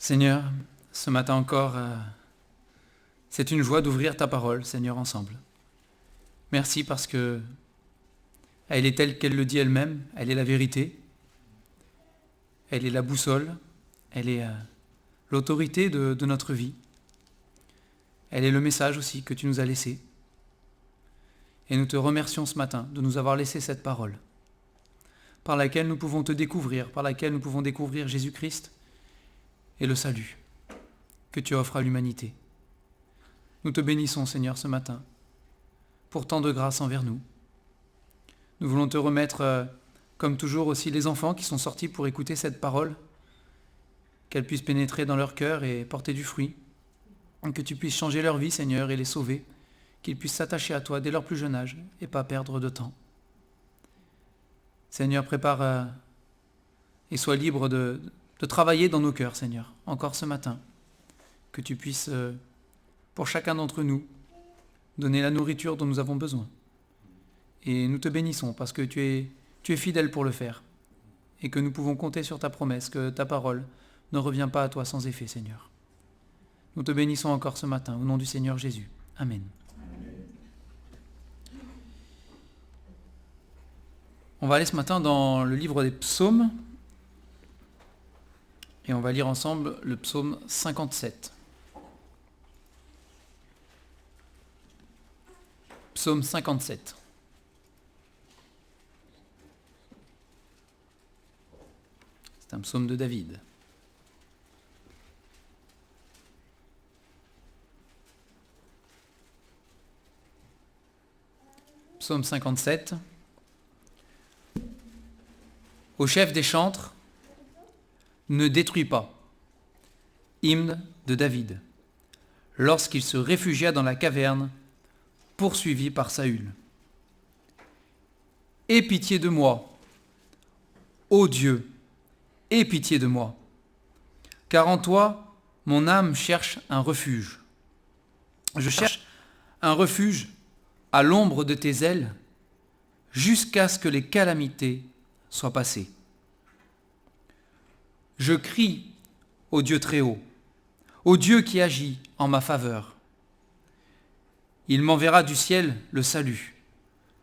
Seigneur, ce matin encore, c'est une joie d'ouvrir ta parole, Seigneur, ensemble. Merci parce que elle est telle qu'elle le dit elle-même, elle est la vérité, elle est la boussole, elle est l'autorité de notre vie. Elle est le message aussi que tu nous as laissé. Et nous te remercions ce matin de nous avoir laissé cette parole, par laquelle nous pouvons te découvrir, par laquelle nous pouvons découvrir Jésus-Christ et le salut que tu offres à l'humanité. Nous te bénissons, Seigneur, ce matin, pour tant de grâce envers nous. Nous voulons te remettre, comme toujours aussi, les enfants qui sont sortis pour écouter cette parole, qu'elle puisse pénétrer dans leur cœur et porter du fruit, que tu puisses changer leur vie, Seigneur, et les sauver, qu'ils puissent s'attacher à toi dès leur plus jeune âge et pas perdre de temps. Seigneur, prépare et sois libre de travailler dans nos cœurs, Seigneur, encore ce matin, que tu puisses, pour chacun d'entre nous, donner la nourriture dont nous avons besoin. Et nous te bénissons parce que tu es fidèle pour le faire et que nous pouvons compter sur ta promesse, que ta parole ne revient pas à toi sans effet, Seigneur. Nous te bénissons encore ce matin, au nom du Seigneur Jésus. Amen. On va aller ce matin dans le livre des psaumes et on va lire ensemble le psaume 57. Psaume 57. C'est un psaume de David. Psaume 57. Au chef des chantres, ne détruis pas. Hymne de David. Lorsqu'il se réfugia dans la caverne, poursuivi par Saül. Aie pitié de moi, ô Dieu, aie pitié de moi, car en toi, mon âme cherche un refuge. Je cherche un refuge à l'ombre de tes ailes, jusqu'à ce que les calamités soient passées. Je crie au Dieu très haut, au Dieu qui agit en ma faveur. Il m'enverra du ciel le salut,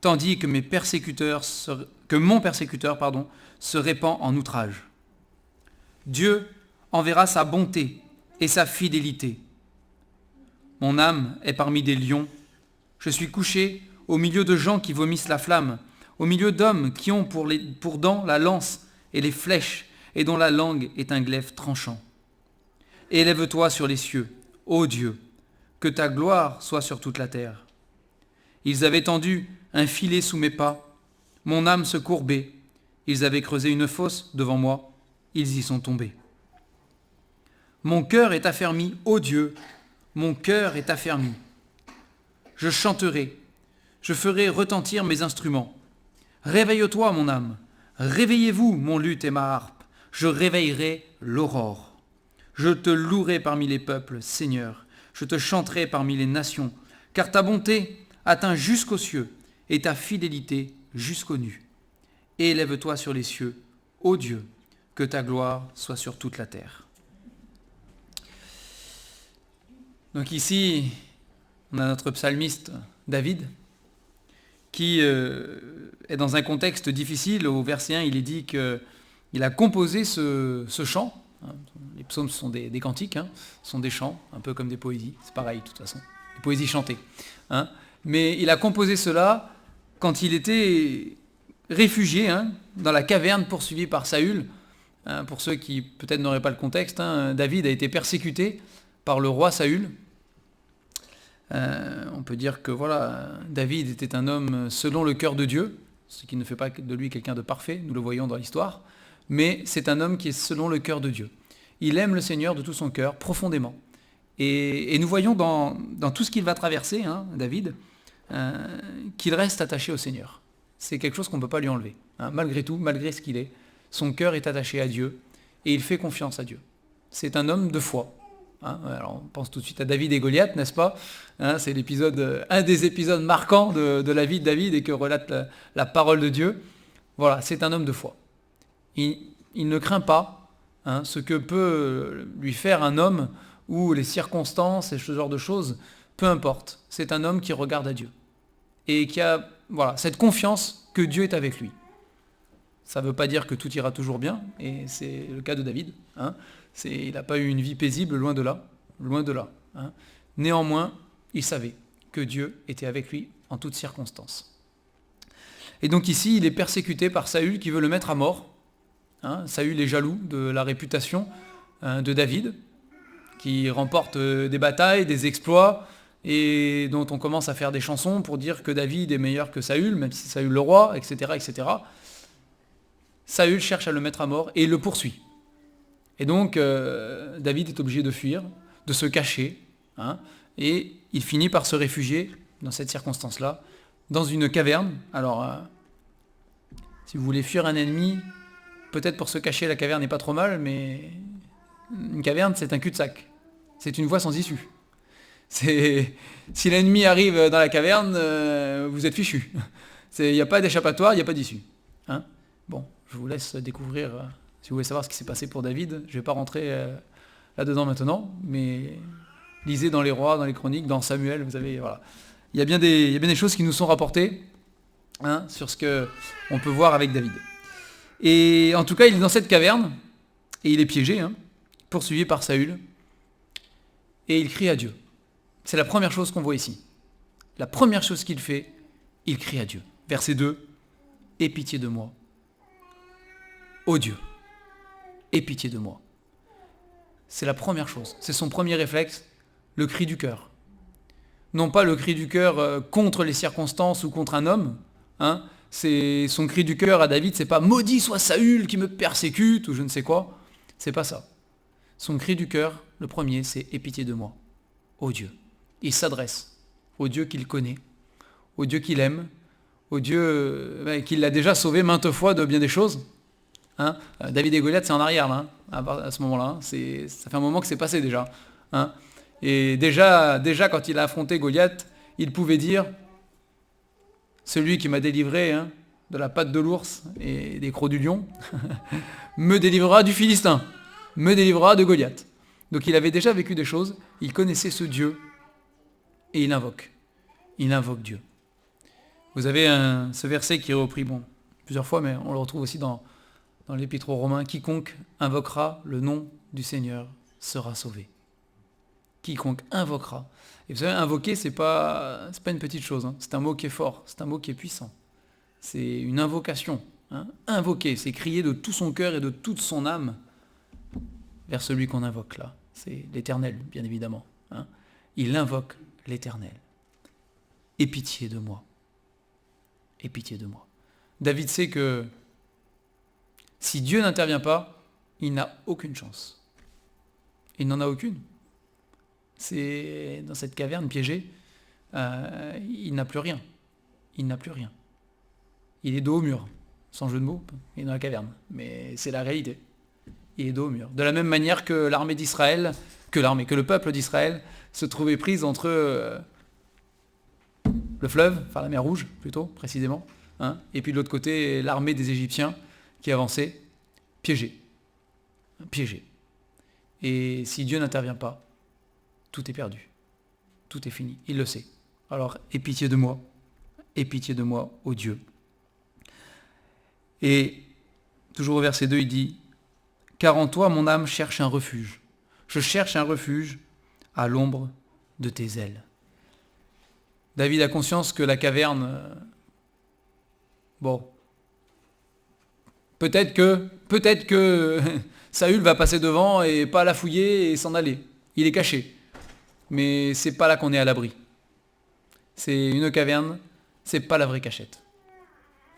tandis que mon persécuteur se répand en outrage. Dieu enverra sa bonté et sa fidélité. Mon âme est parmi des lions. Je suis couché au milieu de gens qui vomissent la flamme, au milieu d'hommes qui ont pour dents la lance et les flèches, et dont la langue est un glaive tranchant. Élève-toi sur les cieux, ô Dieu, que ta gloire soit sur toute la terre. Ils avaient tendu un filet sous mes pas, mon âme se courbait, ils avaient creusé une fosse devant moi, ils y sont tombés. Mon cœur est affermi, ô Dieu, mon cœur est affermi. Je chanterai, je ferai retentir mes instruments. Réveille-toi, mon âme, réveillez-vous, mon luth et ma harpe. Je réveillerai l'aurore. Je te louerai parmi les peuples, Seigneur. Je te chanterai parmi les nations, car ta bonté atteint jusqu'aux cieux et ta fidélité jusqu'aux nues. Élève-toi sur les cieux, ô Dieu, que ta gloire soit sur toute la terre. Donc ici, on a notre psalmiste David, qui est dans un contexte difficile. Au verset 1, il est dit qu'il a composé ce chant. Les psaumes sont des cantiques, sont des chants, un peu comme des poésies. C'est pareil, de toute façon, des poésies chantées. Mais il a composé cela quand il était réfugié dans la caverne, poursuivi par Saül. Pour ceux qui peut-être n'auraient pas le contexte, David a été persécuté par le roi Saül. On peut dire que David était un homme selon le cœur de Dieu, ce qui ne fait pas de lui quelqu'un de parfait, nous le voyons dans l'histoire, mais c'est un homme qui est selon le cœur de Dieu. Il aime le Seigneur de tout son cœur, profondément. Et nous voyons dans tout ce qu'il va traverser, David, qu'il reste attaché au Seigneur. C'est quelque chose qu'on ne peut pas lui enlever. Malgré tout, malgré ce qu'il est, son cœur est attaché à Dieu et il fait confiance à Dieu. C'est un homme de foi. Alors on pense tout de suite à David et Goliath, n'est-ce pas ? C'est un des épisodes marquants de la vie de David et que relate la parole de Dieu. Voilà, c'est un homme de foi. Il ne craint pas hein, ce que peut lui faire un homme, ou les circonstances et ce genre de choses, peu importe. C'est un homme qui regarde à Dieu. Et qui a cette confiance que Dieu est avec lui. Ça ne veut pas dire que tout ira toujours bien, et c'est le cas de David. Hein. Il n'a pas eu une vie paisible, loin de là. Loin de là. Hein. Néanmoins, il savait que Dieu était avec lui en toutes circonstances. Et donc ici, il est persécuté par Saül qui veut le mettre à mort. Hein. Saül est jaloux de la réputation de David, qui remporte des batailles, des exploits, et dont on commence à faire des chansons pour dire que David est meilleur que Saül, même si Saül le roi, etc., etc. Saül cherche à le mettre à mort et il le poursuit. Et donc, David est obligé de fuir, de se cacher, hein, et il finit par se réfugier, dans cette circonstance-là, dans une caverne. Alors, si vous voulez fuir un ennemi, peut-être pour se cacher, la caverne n'est pas trop mal, mais une caverne, c'est un cul-de-sac. C'est une voie sans issue. Si l'ennemi arrive dans la caverne, vous êtes fichu. Il n'y a pas d'échappatoire, il n'y a pas d'issue. Hein. Bon, je vous laisse découvrir, si vous voulez savoir ce qui s'est passé pour David. Je ne vais pas rentrer là-dedans maintenant, mais lisez dans les rois, dans les chroniques, dans Samuel, vous avez, voilà. Il y a bien des choses qui nous sont rapportées, hein, sur ce qu'on peut voir avec David. Et en tout cas, il est dans cette caverne, et il est piégé, hein, poursuivi par Saül, et il crie à Dieu. C'est la première chose qu'on voit ici. La première chose qu'il fait, il crie à Dieu. Verset 2, « Aie pitié de moi, ô Dieu, aie pitié de moi. » C'est la première chose. C'est son premier réflexe, le cri du cœur. Non pas le cri du cœur contre les circonstances ou contre un homme. Hein. C'est son cri du cœur à David, c'est pas « Maudit soit Saül qui me persécute » ou je ne sais quoi. C'est pas ça. Son cri du cœur, le premier, c'est « Aie pitié de moi, ô Dieu. » Il s'adresse au Dieu qu'il connaît, au Dieu qu'il aime, au Dieu qui l'a déjà sauvé maintes fois de bien des choses. Hein. David et Goliath, c'est en arrière, là, hein, à ce moment-là. Hein. Ça fait un moment que c'est passé déjà. Hein. Et déjà, quand il a affronté Goliath, il pouvait dire « Celui qui m'a délivré de la patte de l'ours et des crocs du lion, me délivrera du Philistin, me délivrera de Goliath. » Donc il avait déjà vécu des choses, il connaissait ce Dieu, et il invoque Dieu. Vous avez ce verset qui est repris plusieurs fois, mais on le retrouve aussi dans l'Épître aux Romains. « Quiconque invoquera le nom du Seigneur sera sauvé. » Quiconque invoquera. Et vous savez, invoquer, c'est pas une petite chose. Hein. C'est un mot qui est fort, c'est un mot qui est puissant. C'est une invocation. Hein. Invoquer, c'est crier de tout son cœur et de toute son âme vers celui qu'on invoque là. C'est l'Éternel, bien évidemment. Hein. Il invoque l'Éternel. Aie pitié de moi. Aie pitié de moi. David sait que si Dieu n'intervient pas, il n'a aucune chance. Il n'en a aucune. C'est dans cette caverne piégée, il n'a plus rien. Il n'a plus rien. Il est dos au mur, sans jeu de mots, il est dans la caverne. Mais c'est la réalité. Il est dos au mur. De la même manière que l'armée d'Israël, que le peuple d'Israël se trouvait prise entre le fleuve, enfin la mer Rouge plutôt, précisément, hein, et puis de l'autre côté, l'armée des Égyptiens qui avançait, piégée. Et si Dieu n'intervient pas, tout est perdu. Tout est fini. Il le sait. Alors, aie pitié de moi, ô Dieu. Et, toujours au verset 2, il dit, « Car en toi, mon âme cherche un refuge. Je cherche un refuge à l'ombre de tes ailes. » David a conscience que la caverne, peut-être que Saül va passer devant et pas la fouiller et s'en aller. Il est caché. Mais c'est pas là qu'on est à l'abri. C'est une caverne, c'est pas la vraie cachette.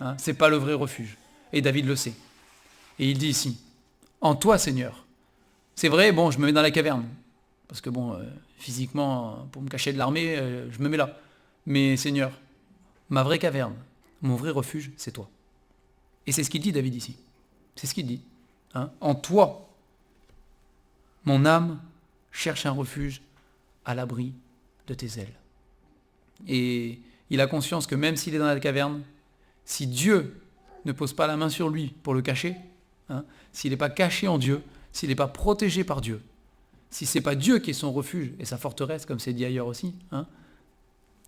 Hein, c'est pas le vrai refuge. Et David le sait. Et il dit ici, « En toi, Seigneur. » C'est vrai, je me mets dans la caverne. Parce que physiquement, pour me cacher de l'armée, je me mets là. Mais Seigneur, ma vraie caverne, mon vrai refuge, c'est toi. Et c'est ce qu'il dit, David, ici. C'est ce qu'il dit. Hein, en toi, mon âme cherche un refuge à l'abri de tes ailes. Et il a conscience que même s'il est dans la caverne, si Dieu ne pose pas la main sur lui pour le cacher, hein, s'il n'est pas caché en Dieu, s'il n'est pas protégé par Dieu, si c'est pas Dieu qui est son refuge et sa forteresse, comme c'est dit ailleurs aussi,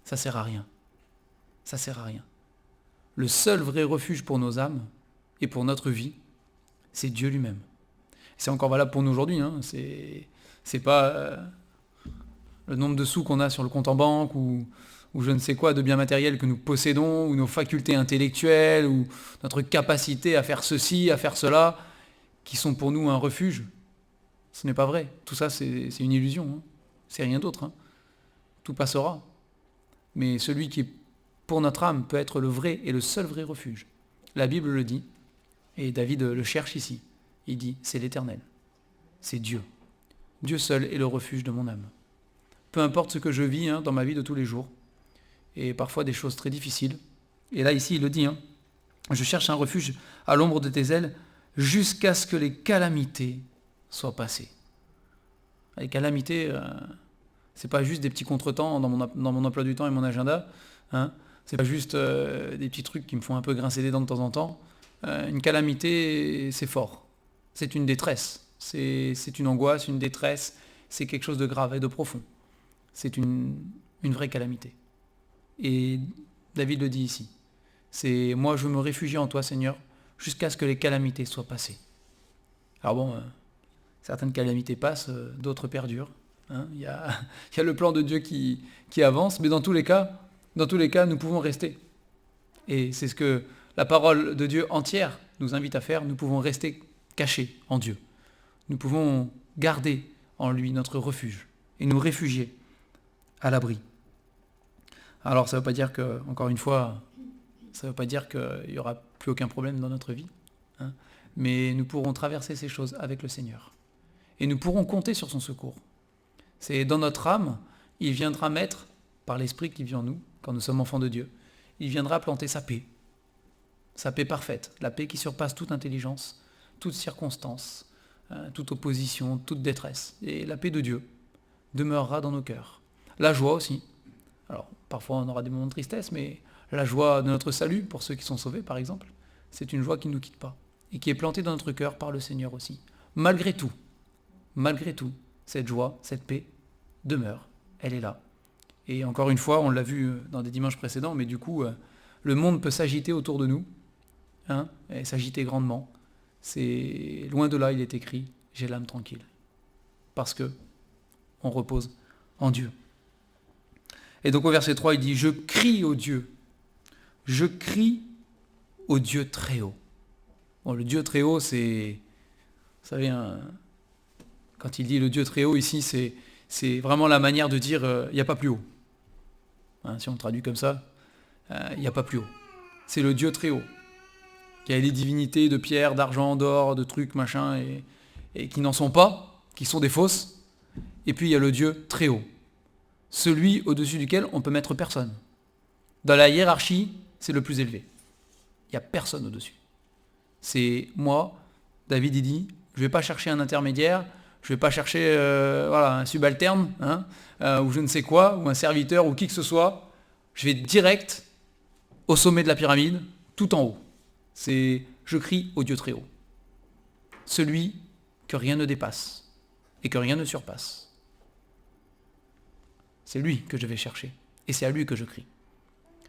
ça sert à rien. Ça sert à rien. Le seul vrai refuge pour nos âmes et pour notre vie, c'est Dieu lui-même. C'est encore valable pour nous aujourd'hui. C'est pas le nombre de sous qu'on a sur le compte en banque ou je ne sais quoi de biens matériels que nous possédons, ou nos facultés intellectuelles, ou notre capacité à faire ceci, à faire cela, qui sont pour nous un refuge. Ce n'est pas vrai. Tout ça, c'est une illusion. C'est rien d'autre. Tout passera. Mais celui qui est pour notre âme peut être le vrai et le seul vrai refuge. La Bible le dit, et David le cherche ici. Il dit, c'est l'Éternel. C'est Dieu. Dieu seul est le refuge de mon âme. Peu importe ce que je vis dans ma vie de tous les jours, et parfois des choses très difficiles. Et là, ici, il le dit, je cherche un refuge à l'ombre de tes ailes jusqu'à ce que les calamités soient passées. Les calamités, c'est pas juste des petits contretemps dans mon emploi du temps et mon agenda. C'est pas juste des petits trucs qui me font un peu grincer les dents de temps en temps. Une calamité, c'est fort. C'est une détresse. C'est une angoisse, une détresse. C'est quelque chose de grave et de profond. C'est une vraie calamité. Et David le dit ici. C'est moi, je me réfugie en toi, Seigneur, jusqu'à ce que les calamités soient passées. Alors bon, certaines calamités passent, d'autres perdurent. Il y a le plan de Dieu qui avance, mais dans tous les cas, nous pouvons rester. Et c'est ce que la parole de Dieu entière nous invite à faire. Nous pouvons rester cachés en Dieu. Nous pouvons garder en lui notre refuge et nous réfugier à l'abri. Alors ça ne veut pas dire que, encore une fois, ça ne veut pas dire qu'il n'y aura plus aucun problème dans notre vie, mais nous pourrons traverser ces choses avec le Seigneur. Et nous pourrons compter sur son secours. C'est dans notre âme, il viendra mettre, par l'Esprit qui vit en nous, quand nous sommes enfants de Dieu, il viendra planter sa paix parfaite, la paix qui surpasse toute intelligence, toute circonstance, toute opposition, toute détresse. Et la paix de Dieu demeurera dans nos cœurs. La joie aussi. Alors, parfois on aura des moments de tristesse, mais la joie de notre salut, pour ceux qui sont sauvés par exemple, c'est une joie qui ne nous quitte pas et qui est plantée dans notre cœur par le Seigneur aussi. Malgré tout, cette joie, cette paix demeure, elle est là. Et encore une fois, on l'a vu dans des dimanches précédents, mais du coup, le monde peut s'agiter autour de nous, et s'agiter grandement. C'est loin de là, il est écrit, j'ai l'âme tranquille, parce que on repose en Dieu. Et donc au verset 3, il dit, je crie au Dieu très haut. Bon, le Dieu très haut, c'est, vous savez, quand il dit le Dieu très haut ici, c'est vraiment la manière de dire, il n'y a pas plus haut. Si on traduit comme ça, il n'y a pas plus haut. C'est le Dieu très haut, qui a les divinités de pierre, d'argent, d'or, de trucs, machin, et qui n'en sont pas, qui sont des fausses. Et puis il y a le Dieu très haut. Celui au-dessus duquel on peut mettre personne. Dans la hiérarchie, c'est le plus élevé. Il n'y a personne au-dessus. C'est moi, David il dit, je ne vais pas chercher un intermédiaire, je ne vais pas chercher un subalterne, ou je ne sais quoi, ou un serviteur, ou qui que ce soit. Je vais direct au sommet de la pyramide, tout en haut. Je crie au Dieu très haut. Celui que rien ne dépasse et que rien ne surpasse. C'est lui que je vais chercher. Et c'est à lui que je crie.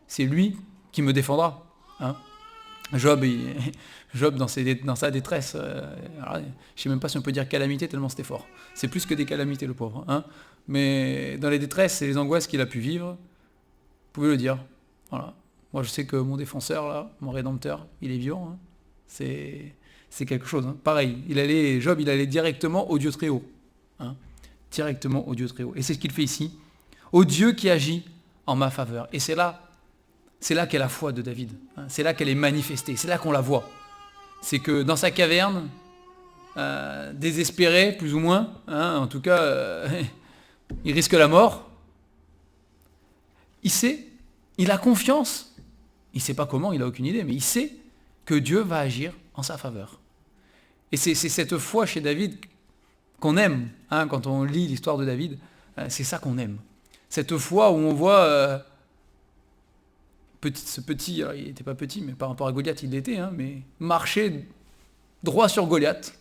C'est lui qui me défendra. Job dans sa détresse, je ne sais même pas si on peut dire calamité tellement c'était fort. C'est plus que des calamités le pauvre. Mais dans les détresses et les angoisses qu'il a pu vivre, vous pouvez le dire. Voilà. Moi je sais que mon défenseur, là, mon rédempteur, il est vivant. C'est quelque chose. Pareil, Job il allait directement au Dieu très haut. Directement au Dieu très haut. Et c'est ce qu'il fait ici. Au Dieu qui agit en ma faveur. Et c'est là qu'est la foi de David. C'est là qu'elle est manifestée. C'est là qu'on la voit. C'est que dans sa caverne, désespéré, plus ou moins, en tout cas, il risque la mort. Il a confiance. Il ne sait pas comment, il n'a aucune idée, mais il sait que Dieu va agir en sa faveur. Et c'est cette foi chez David qu'on aime. Quand on lit l'histoire de David, c'est ça qu'on aime. Cette foi où on voit ce petit, alors il n'était pas petit, mais par rapport à Goliath, il l'était, mais marcher droit sur Goliath.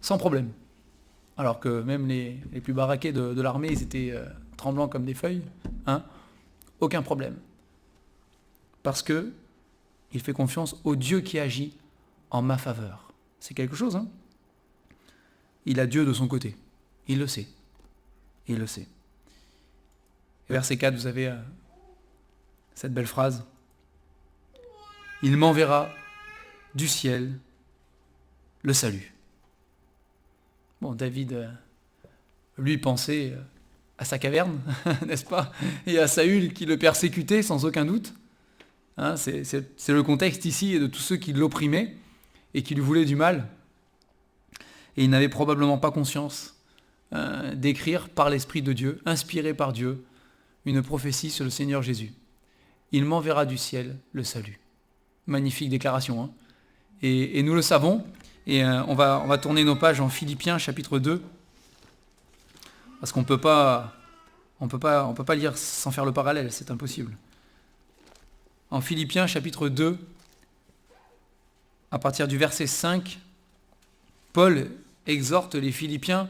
sans problème. Alors que même les plus baraqués de l'armée, ils étaient tremblants comme des feuilles. Hein, aucun problème. Parce que il fait confiance au Dieu qui agit en ma faveur. C'est quelque chose, hein. Il a Dieu de son côté. Il le sait. Il le sait. Et verset 4, vous avez cette belle phrase. Il m'enverra du ciel le salut. Bon, David, lui, pensait à sa caverne, n'est-ce pas? Et à Saül qui le persécutait sans aucun doute. Hein, c'est le contexte ici de tous ceux qui l'opprimaient et qui lui voulaient du mal. Et il n'avait probablement pas conscience d'écrire par l'Esprit de Dieu, inspiré par Dieu, une prophétie sur le Seigneur Jésus. Il m'enverra du ciel le salut. Magnifique déclaration. Hein. Et nous le savons. Et on va tourner nos pages en Philippiens chapitre 2. Parce qu'on peut pas lire sans faire le parallèle, c'est impossible. En Philippiens chapitre 2, à partir du verset 5, Paul exhorte les Philippiens,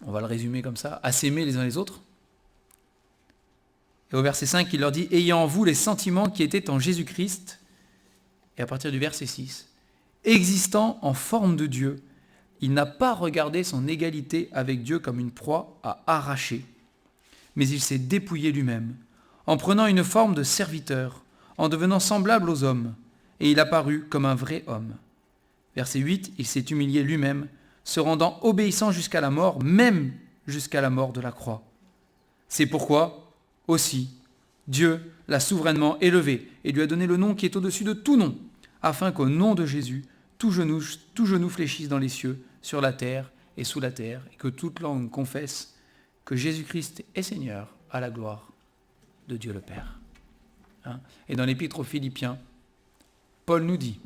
on va le résumer comme ça, à s'aimer les uns les autres. Et au verset 5, il leur dit « Ayant en vous les sentiments qui étaient en Jésus-Christ », et à partir du verset 6, « Existant en forme de Dieu, il n'a pas regardé son égalité avec Dieu comme une proie à arracher, mais il s'est dépouillé lui-même, en prenant une forme de serviteur, en devenant semblable aux hommes, et il apparut comme un vrai homme. » Verset 8, il s'est humilié lui-même, se rendant obéissant jusqu'à la mort, même jusqu'à la mort de la croix. C'est pourquoi, aussi, Dieu l'a souverainement élevé et lui a donné le nom qui est au-dessus de tout nom, afin qu'au nom de Jésus, tout genou fléchisse dans les cieux, sur la terre et sous la terre, et que toute langue confesse que Jésus-Christ est Seigneur, à la gloire de Dieu le Père. Hein? Et dans l'Épître aux Philippiens, Paul nous dit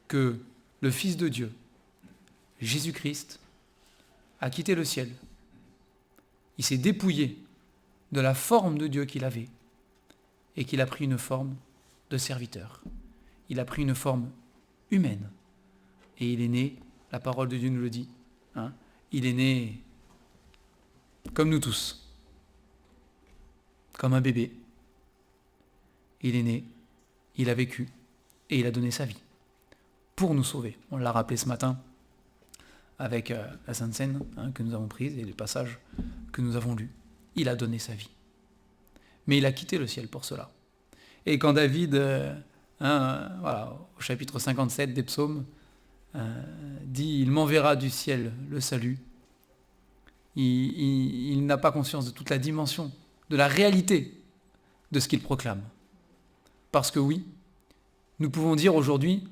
que le Fils de Dieu, Jésus-Christ, a quitté le ciel. Il s'est dépouillé de la forme de Dieu qu'il avait et qu'il a pris une forme de serviteur. Il a pris une forme humaine. Et il est né, la parole de Dieu nous le dit, hein, il est né comme nous tous, comme un bébé. Il est né, il a vécu et il a donné sa vie pour nous sauver. On l'a rappelé ce matin avec la Sainte Seine que nous avons prise et les passages que nous avons lus. Il a donné sa vie. Mais il a quitté le ciel pour cela. Et quand David, au chapitre 57 des psaumes, dit « Il m'enverra du ciel le salut », il n'a pas conscience de toute la dimension, de la réalité de ce qu'il proclame. Parce que oui, nous pouvons dire aujourd'hui,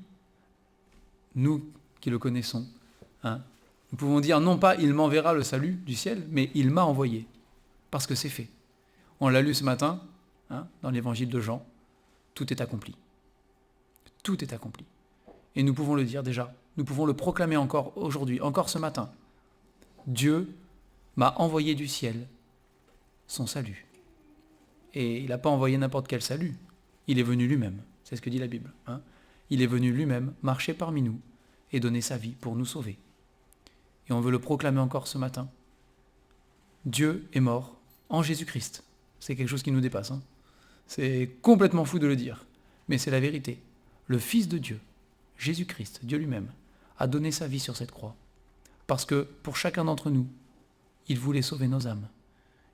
nous qui le connaissons, nous pouvons dire non pas « Il m'enverra le salut du ciel », mais « Il m'a envoyé », parce que c'est fait. On l'a lu ce matin, dans l'évangile de Jean, tout est accompli. Tout est accompli. Et nous pouvons le dire déjà, nous pouvons le proclamer encore aujourd'hui, encore ce matin. Dieu m'a envoyé du ciel son salut. Et il n'a pas envoyé n'importe quel salut, il est venu lui-même, c'est ce que dit la Bible. Il est venu lui-même marcher parmi nous et donner sa vie pour nous sauver. Et on veut le proclamer encore ce matin. Dieu est mort en Jésus-Christ. C'est quelque chose qui nous dépasse. C'est complètement fou de le dire, mais c'est la vérité. Le Fils de Dieu, Jésus-Christ, Dieu lui-même, a donné sa vie sur cette croix. Parce que pour chacun d'entre nous, il voulait sauver nos âmes.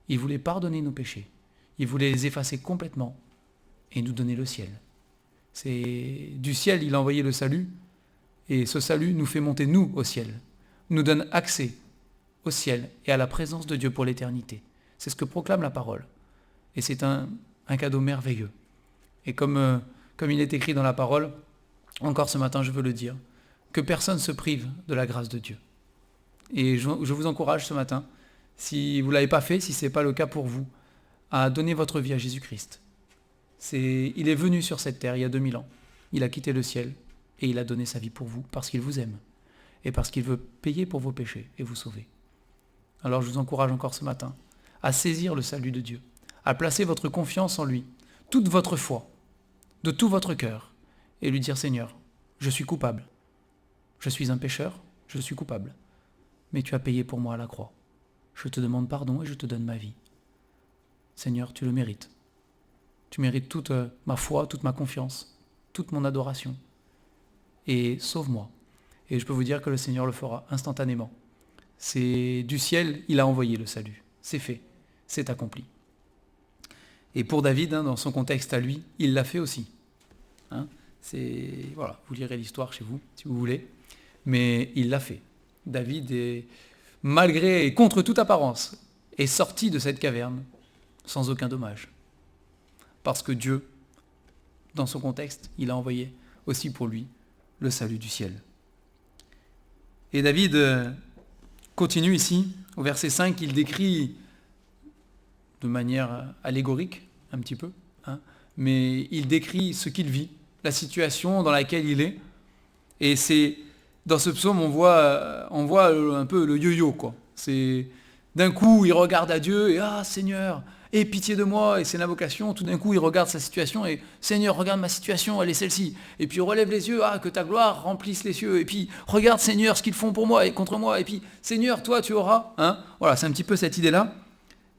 Il voulait pardonner nos péchés. Il voulait les effacer complètement et nous donner le ciel. C'est du ciel, il a envoyé le salut, et ce salut nous fait monter, nous, au ciel. Nous donne accès au ciel et à la présence de Dieu pour l'éternité. C'est ce que proclame la parole. Et c'est un cadeau merveilleux. Et comme il est écrit dans la parole, encore ce matin je veux le dire, que personne ne se prive de la grâce de Dieu. Et je vous encourage ce matin, si vous ne l'avez pas fait, si ce n'est pas le cas pour vous, à donner votre vie à Jésus-Christ. Il est venu sur cette terre il y a 2000 ans. Il a quitté le ciel et il a donné sa vie pour vous parce qu'il vous aime et parce qu'il veut payer pour vos péchés et vous sauver. Alors je vous encourage encore ce matin à saisir le salut de Dieu, à placer votre confiance en lui, toute votre foi, de tout votre cœur, et lui dire « Seigneur, je suis coupable, Je suis un pécheur, je suis coupable. Mais tu as payé pour moi à la croix. Je te demande pardon et je te donne ma vie. Seigneur, tu le mérites. Tu mérites toute ma foi, toute ma confiance, toute mon adoration. Et sauve-moi. Et je peux vous dire que le Seigneur le fera instantanément. C'est du ciel, il a envoyé le salut. C'est fait, c'est accompli. Et pour David, dans son contexte à lui, il l'a fait aussi. Voilà, vous lirez l'histoire chez vous, si vous voulez. Mais il l'a fait. David, malgré et contre toute apparence, est sorti de cette caverne sans aucun dommage. Parce que Dieu, dans son contexte, il a envoyé aussi pour lui le salut du ciel. Et David continue ici, au verset 5, il décrit de manière allégorique, un petit peu, mais il décrit ce qu'il vit, la situation dans laquelle il est. Et c'est dans ce psaume, on voit un peu le yo-yo, quoi. C'est d'un coup, il regarde à Dieu et Seigneur, aie pitié de moi, et c'est l'invocation. Tout d'un coup, il regarde sa situation et Seigneur, regarde ma situation, elle est celle-ci. Et puis il relève les yeux, que ta gloire remplisse les cieux. Et puis regarde Seigneur ce qu'ils font pour moi et contre moi. Et puis Seigneur, toi tu auras. Voilà, c'est un petit peu cette idée-là.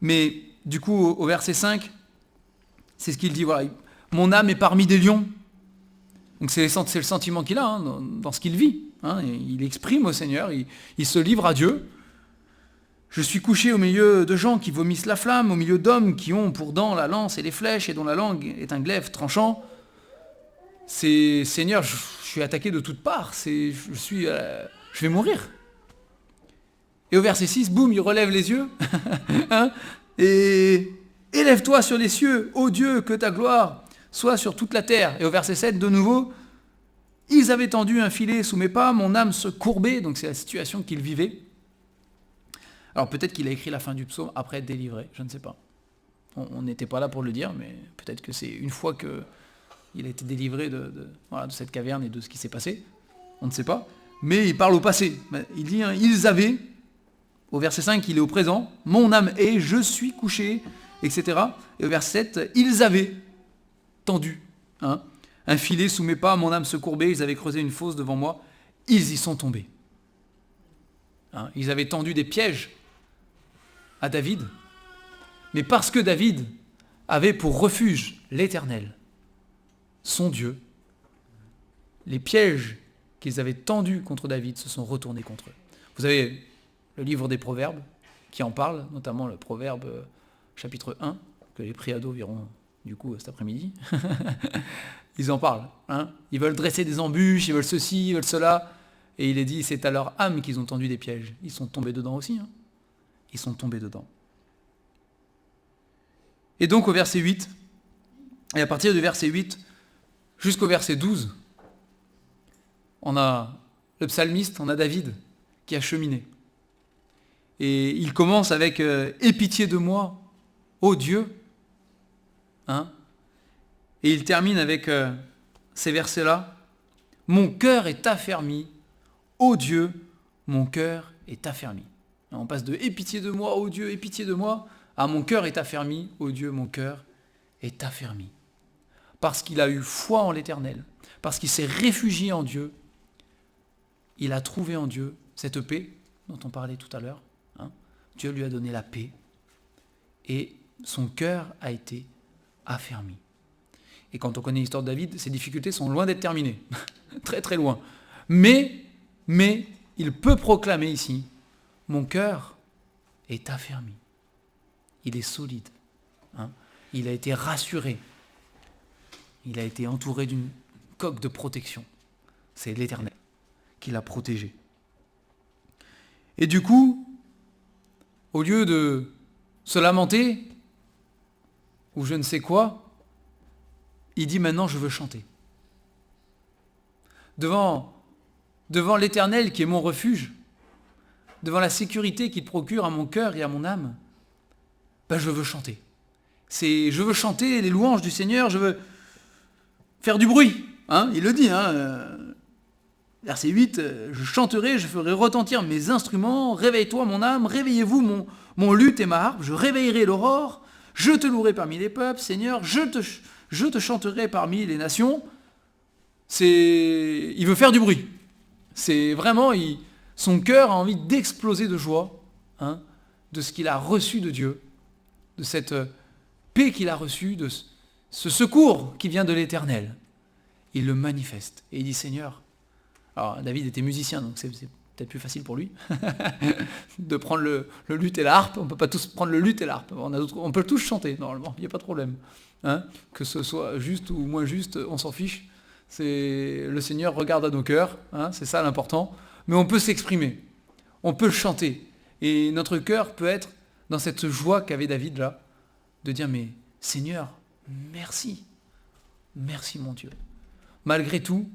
Mais du coup, au verset 5, c'est ce qu'il dit. Voilà, mon âme est parmi des lions. Donc c'est le sentiment qu'il a dans ce qu'il vit. Il exprime au Seigneur, il se livre à Dieu. Je suis couché au milieu de gens qui vomissent la flamme, au milieu d'hommes qui ont pour dents la lance et les flèches et dont la langue est un glaive tranchant. Seigneur, je suis attaqué de toutes parts, je vais mourir. Et au verset 6, boum, il relève les yeux. Et élève-toi sur les cieux, ô Dieu, que ta gloire soit sur toute la terre. Et au verset 7, de nouveau, ils avaient tendu un filet sous mes pas, mon âme se courbait, donc c'est la situation qu'il vivait. Alors peut-être qu'il a écrit la fin du psaume après être délivré, je ne sais pas. On n'était pas là pour le dire, mais peut-être que c'est une fois qu'il a été délivré de cette caverne et de ce qui s'est passé. On ne sait pas. Mais il parle au passé. Il dit, ils avaient, au verset 5, il est au présent, mon âme est, je suis couché, etc. Et au verset 7, ils avaient tendu un filet sous mes pas, mon âme se courbait, ils avaient creusé une fosse devant moi, ils y sont tombés. Ils avaient tendu des pièges à David, mais parce que David avait pour refuge l'Éternel, son Dieu, les pièges qu'ils avaient tendus contre David se sont retournés contre eux. Vous avez le livre des Proverbes qui en parle, notamment le Proverbe chapitre 1, que les préados verront du coup cet après-midi. Ils en parlent. Ils veulent dresser des embûches, ils veulent ceci, ils veulent cela. Et il est dit, c'est à leur âme qu'ils ont tendu des pièges. Ils sont tombés dedans aussi. Ils sont tombés dedans. Et donc au verset 8, et à partir du verset 8 jusqu'au verset 12, on a le psalmiste, on a David qui a cheminé. Et il commence avec « Aie pitié de moi, ô Dieu ». Et il termine avec ces versets-là. « Mon cœur est affermi, ô Dieu, mon cœur est affermi. » On passe de « Aie pitié de moi, ô Dieu, aie pitié de moi » à « Mon cœur est affermi, ô Dieu, mon cœur est affermi. » Parce qu'il a eu foi en l'Éternel, parce qu'il s'est réfugié en Dieu, il a trouvé en Dieu cette paix dont on parlait tout à l'heure. Dieu lui a donné la paix et son cœur a été affermi. Et quand on connaît l'histoire de David, ses difficultés sont loin d'être terminées, très très loin. Mais il peut proclamer ici, mon cœur est affermi. Il est solide. Il a été rassuré. Il a été entouré d'une coque de protection. C'est l'Éternel qui l'a protégé. Et du coup, au lieu de se lamenter, ou je ne sais quoi, il dit maintenant je veux chanter. Devant l'Éternel qui est mon refuge, devant la sécurité qu'il procure à mon cœur et à mon âme, je veux chanter. Je veux chanter les louanges du Seigneur, je veux faire du bruit. Il le dit, verset 8, je chanterai, je ferai retentir mes instruments, réveille-toi mon âme, réveillez-vous mon luth et ma harpe, je réveillerai l'aurore, je te louerai parmi les peuples, Seigneur, je te chanterai parmi les nations. Il veut faire du bruit. C'est vraiment, son cœur a envie d'exploser de joie, hein, de ce qu'il a reçu de Dieu, de cette paix qu'il a reçue, de ce secours qui vient de l'Éternel. Il le manifeste. Et il dit, Seigneur, alors David était musicien, donc c'est peut-être plus facile pour lui de prendre le luth et la harpe. On ne peut pas tous prendre le luth et la harpe. On peut tous chanter, normalement, il n'y a pas de problème. Hein, que ce soit juste ou moins juste, on s'en fiche. Le Seigneur regarde à nos cœurs, hein, c'est ça l'important. Mais on peut s'exprimer, on peut chanter. Et notre cœur peut être dans cette joie qu'avait David là, de dire, mais Seigneur, merci. Merci mon Dieu. Malgré tout,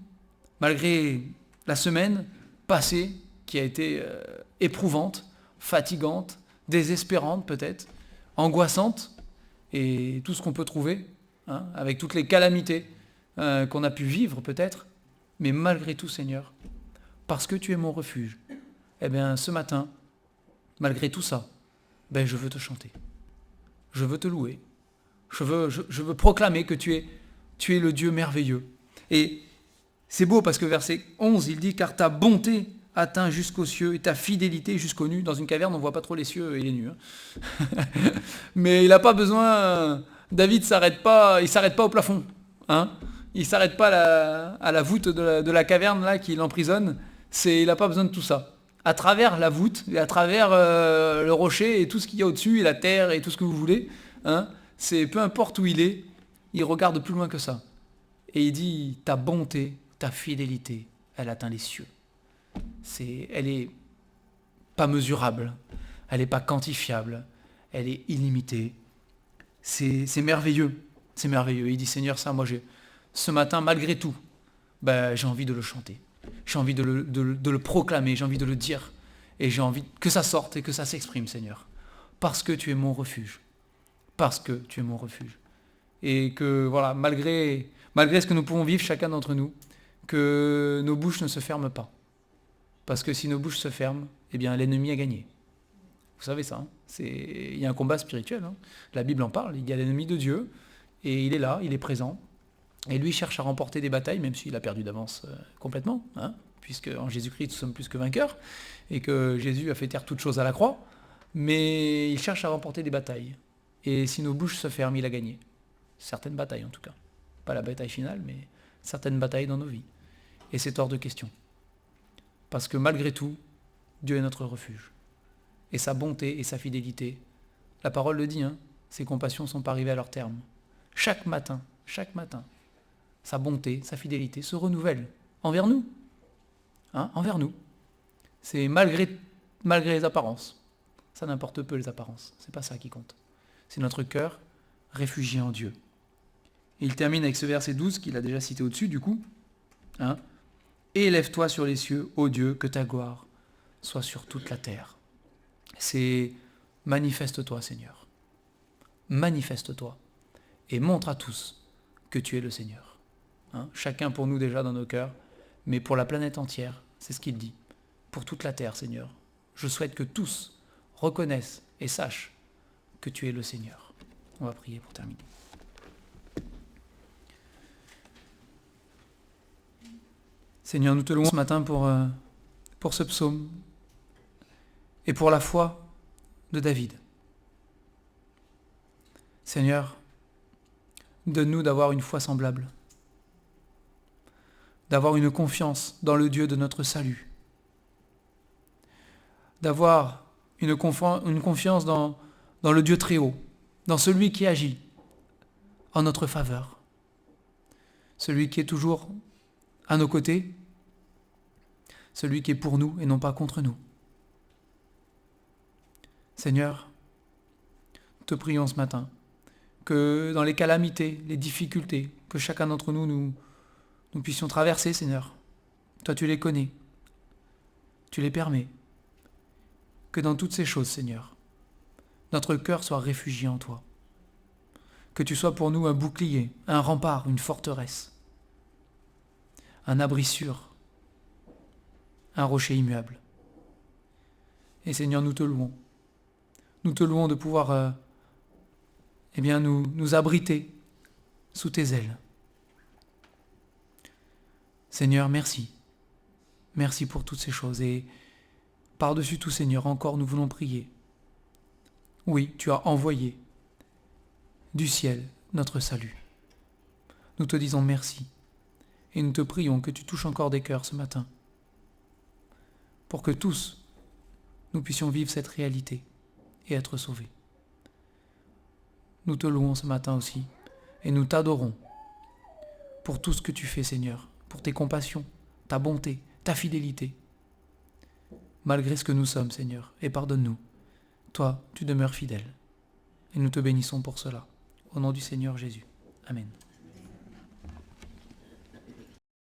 malgré la semaine passée qui a été éprouvante, fatigante, désespérante peut-être, angoissante, et tout ce qu'on peut trouver, hein, avec toutes les calamités qu'on a pu vivre peut-être, mais malgré tout Seigneur, parce que tu es mon refuge, eh bien ce matin, malgré tout ça, ben, je veux te chanter, je veux te louer, je veux proclamer que tu es le Dieu merveilleux. Et c'est beau parce que verset 11, il dit « Car ta bonté atteint jusqu'aux cieux et ta fidélité jusqu'aux nues. » Dans une caverne, on ne voit pas trop les cieux et les nues. Hein. Mais il n'a pas besoin... David il s'arrête pas au plafond. Hein. Il ne s'arrête pas à la voûte de la caverne là qui l'emprisonne. Il n'a pas besoin de tout ça. À travers la voûte, et à travers le rocher et tout ce qu'il y a au-dessus, et la terre et tout ce que vous voulez, hein, peu importe où il est, il regarde plus loin que ça. Et il dit, ta bonté, ta fidélité, elle atteint les cieux. Elle est pas mesurable, elle n'est pas quantifiable, elle est illimitée. C'est merveilleux, c'est merveilleux. Il dit, Seigneur, ça, moi, ce matin, malgré tout, ben, j'ai envie de le chanter. J'ai envie de le proclamer, j'ai envie de le dire. Et j'ai envie que ça sorte et que ça s'exprime, Seigneur. Parce que tu es mon refuge. Parce que tu es mon refuge. Et que, voilà, malgré ce que nous pouvons vivre chacun d'entre nous, que nos bouches ne se ferment pas. Parce que si nos bouches se ferment, eh bien l'ennemi a gagné. Vous savez ça, hein, il y a un combat spirituel. Hein. La Bible en parle, il y a l'ennemi de Dieu, et il est là, il est présent. Et lui cherche à remporter des batailles, même s'il a perdu d'avance complètement, hein, puisque en Jésus-Christ nous sommes plus que vainqueurs, et que Jésus a fait taire toutes choses à la croix, mais il cherche à remporter des batailles. Et si nos bouches se ferment, il a gagné. Certaines batailles en tout cas. Pas la bataille finale, mais certaines batailles dans nos vies. Et c'est hors de question. Parce que malgré tout, Dieu est notre refuge. Et sa bonté et sa fidélité, la parole le dit, hein, ses compassions ne sont pas arrivées à leur terme. Chaque matin, sa bonté, sa fidélité se renouvellent envers nous. Hein, envers nous. C'est malgré les apparences. Ça n'importe peu les apparences. C'est pas ça qui compte. C'est notre cœur réfugié en Dieu. Et il termine avec ce verset 12 qu'il a déjà cité au-dessus du coup. Hein, élève-toi sur les cieux, ô Dieu, que ta gloire soit sur toute la terre. C'est manifeste-toi, Seigneur. Manifeste-toi. Et montre à tous que tu es le Seigneur. Hein, chacun pour nous déjà dans nos cœurs, mais pour la planète entière, c'est ce qu'il dit. Pour toute la terre, Seigneur. Je souhaite que tous reconnaissent et sachent que tu es le Seigneur. On va prier pour terminer. Seigneur, nous te louons ce matin pour ce psaume et pour la foi de David. Seigneur, donne-nous d'avoir une foi semblable, d'avoir une confiance dans le Dieu de notre salut, d'avoir une confiance dans le Dieu très haut, dans celui qui agit en notre faveur, celui qui est toujours à nos côtés, celui qui est pour nous et non pas contre nous. Seigneur, te prions ce matin que dans les calamités, les difficultés que chacun d'entre nous puissions traverser, Seigneur, toi tu les connais, tu les permets, que dans toutes ces choses, Seigneur, notre cœur soit réfugié en toi, que tu sois pour nous un bouclier, un rempart, une forteresse, un abri sûr, un rocher immuable. Et Seigneur, nous te louons. Nous te louons de pouvoir nous abriter sous tes ailes. Seigneur, merci. Merci pour toutes ces choses. Et par-dessus tout, Seigneur, encore nous voulons prier. Oui, tu as envoyé du ciel notre salut. Nous te disons merci. Et nous te prions que tu touches encore des cœurs ce matin. Pour que tous, nous puissions vivre cette réalité et être sauvés. Nous te louons ce matin aussi. Et nous t'adorons pour tout ce que tu fais, Seigneur, pour tes compassions, ta bonté, ta fidélité. Malgré ce que nous sommes, Seigneur, et pardonne-nous. Toi, tu demeures fidèle. Et nous te bénissons pour cela. Au nom du Seigneur Jésus. Amen.